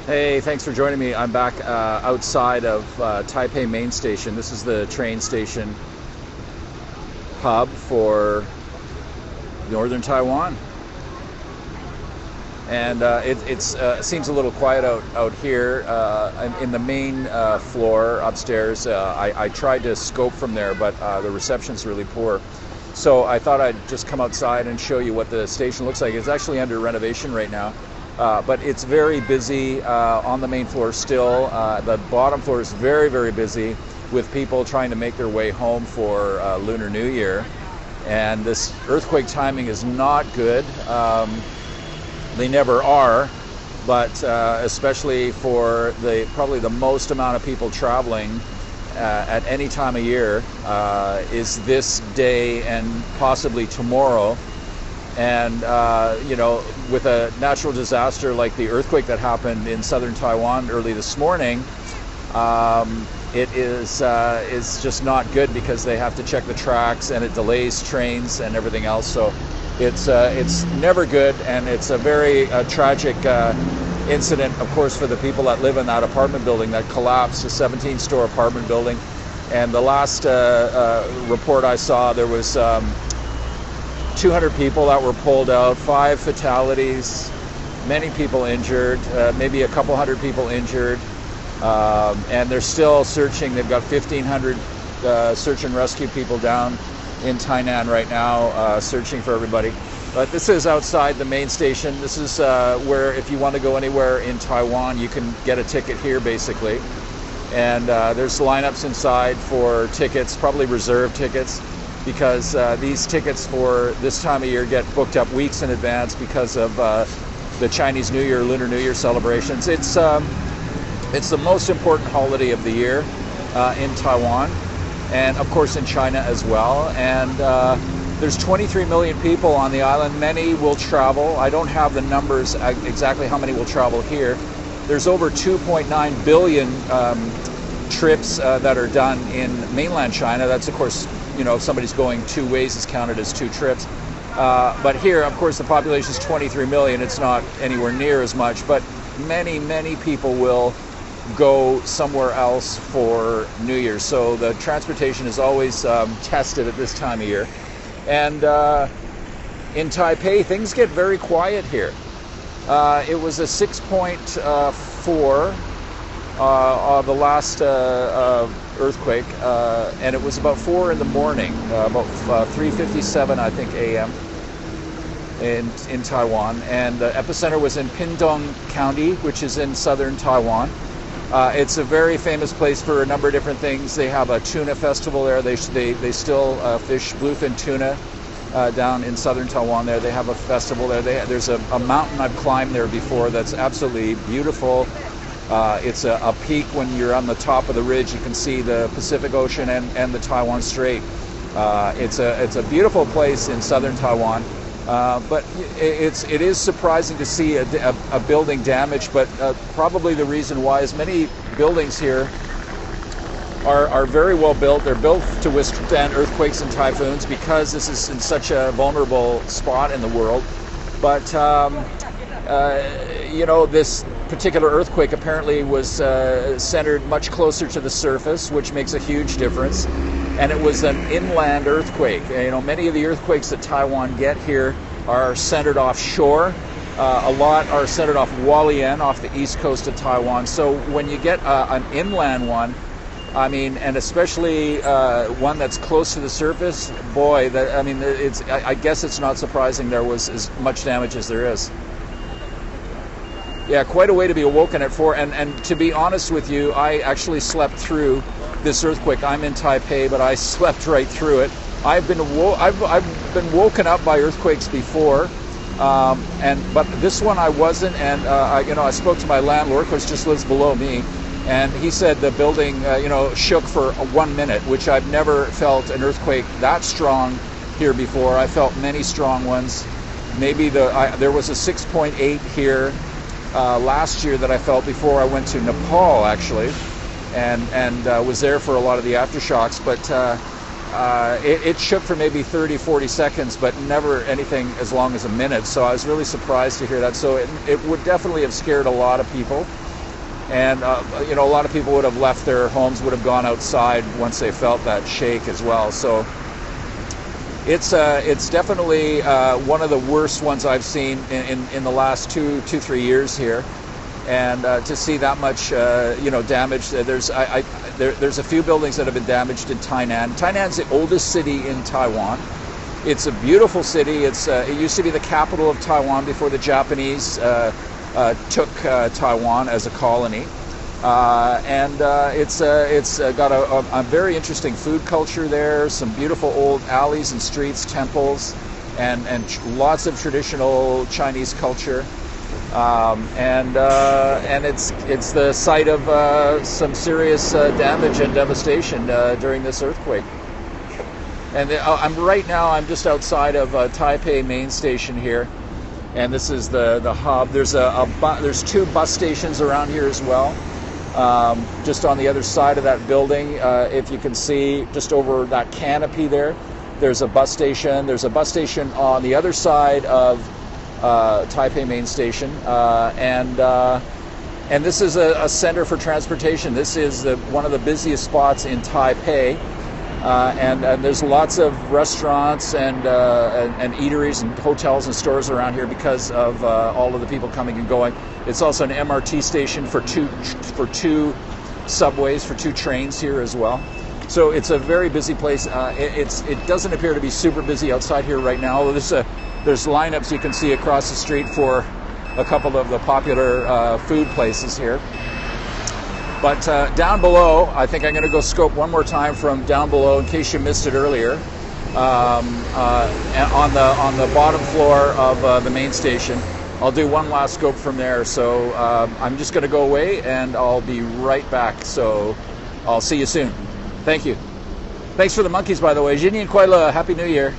Hey, thanks for joining me. I'm back outside of Taipei main station. This is the train station hub for northern Taiwan. And it seems a little quiet out here. In the main floor upstairs, I tried to scope from there, but the reception's really poor. So I thought I'd just come outside and show you what the station looks like. It's actually under renovation right now. But it's very busy on the main floor still. The bottom floor is very, very busy with people trying to make their way home for Lunar New Year. And this earthquake timing is not good. They never are, but especially for probably the most amount of people traveling at any time of year is this day and possibly tomorrow. And with a natural disaster like the earthquake that happened in southern Taiwan early this morning, it is just not good because they have to check the tracks and it delays trains and everything else. So it's never good, and it's a very tragic incident, of course, for the people that live in that apartment building that collapsed, a 17-story apartment building. And the last report I saw, there was 200 people that were pulled out, 5 fatalities, many people injured, maybe a couple hundred people injured, and they're still searching. They've got 1,500 search and rescue people down in Tainan right now, searching for everybody. But this is outside the main station. This is where, if you want to go anywhere in Taiwan, you can get a ticket here, basically. And there's lineups inside for tickets, probably reserved tickets, because these tickets for this time of year get booked up weeks in advance because of the Chinese New Year, Lunar New Year celebrations. It's the most important holiday of the year in Taiwan, and of course in China as well. And there's 23 million people on the island. Many will travel. I don't have the numbers exactly how many will travel here. There's over 2.9 billion trips that are done in mainland China. That's, of course, if somebody's going 2 ways, is counted as 2 trips. But here, of course, the population is 23 million. It's not anywhere near as much, but many, many people will go somewhere else for New Year's. So the transportation is always tested at this time of year. And in Taipei, things get very quiet here. It was a 6.4 the last earthquake, and it was about 4 in the morning, about 3:57, I think, a.m. in Taiwan. And the epicenter was in Pingtung County, which is in southern Taiwan. It's a very famous place for a number of different things. They have a tuna festival there. They still fish bluefin tuna down in southern Taiwan there. They have a festival there. There's a mountain I've climbed there before that's absolutely beautiful. It's a peak. When you're on the top of the ridge, you can see the Pacific Ocean and the Taiwan Strait. It's a beautiful place in southern Taiwan. But it is surprising to see a building damaged, but probably the reason why is many buildings here are very well built. They're built to withstand earthquakes and typhoons because this is in such a vulnerable spot in the world. But this particular earthquake apparently was centered much closer to the surface, which makes a huge difference. And it was an inland earthquake. Many of the earthquakes that Taiwan get here are centered offshore. A lot are centered off Hualien, off the east coast of Taiwan. So when you get an inland one, and especially one that's close to the surface, boy, I guess it's not surprising there was as much damage as there is. Yeah, quite a way to be awoken at 4. And to be honest with you, I actually slept through this earthquake. I'm in Taipei, but I slept right through it. I've been woken up by earthquakes before, but this one I wasn't. And I spoke to my landlord, who just lives below me, and he said the building shook for 1 minute, which I've never felt an earthquake that strong here before. I felt many strong ones. Maybe there was a 6.8 here last year that I felt before I went to Nepal, actually, and was there for a lot of the aftershocks. But it shook for maybe 30-40 seconds, but never anything as long as a minute. So I was really surprised to hear that. So it would definitely have scared a lot of people. And you know, a lot of people would have left their homes, would have gone outside once they felt that shake as well. So it's definitely one of the worst ones I've seen in the last 3 years here. And to see that much you know, damage, there's a few buildings that have been damaged in Tainan. Tainan's the oldest city in Taiwan. It's a beautiful city. It used to be the capital of Taiwan before the Japanese took Taiwan as a colony, and it's got a very interesting food culture there. Some beautiful old alleys and streets, temples, and lots of traditional Chinese culture, and it's the site of some serious damage and devastation during this earthquake. And I'm just outside of Taipei main station here. And this is the hub. There's 2 bus stations around here as well. Just on the other side of that building, if you can see, just over that canopy there, there's a bus station. There's a bus station on the other side of Taipei main station, and this is a center for transportation. This is one of the busiest spots in Taipei. And there's lots of restaurants and eateries and hotels and stores around here because of all of the people coming and going. It's also an MRT station for two subways, for 2 trains here as well. So it's a very busy place. It doesn't appear to be super busy outside here right now. Although there's lineups you can see across the street for a couple of the popular food places here. But down below, I think I'm going to go scope one more time from down below in case you missed it earlier. On the bottom floor of the main station. I'll do one last scope from there. So I'm just going to go away and I'll be right back. So I'll see you soon. Thank you. Thanks for the monkeys, by the way. 新年快乐, Happy New Year.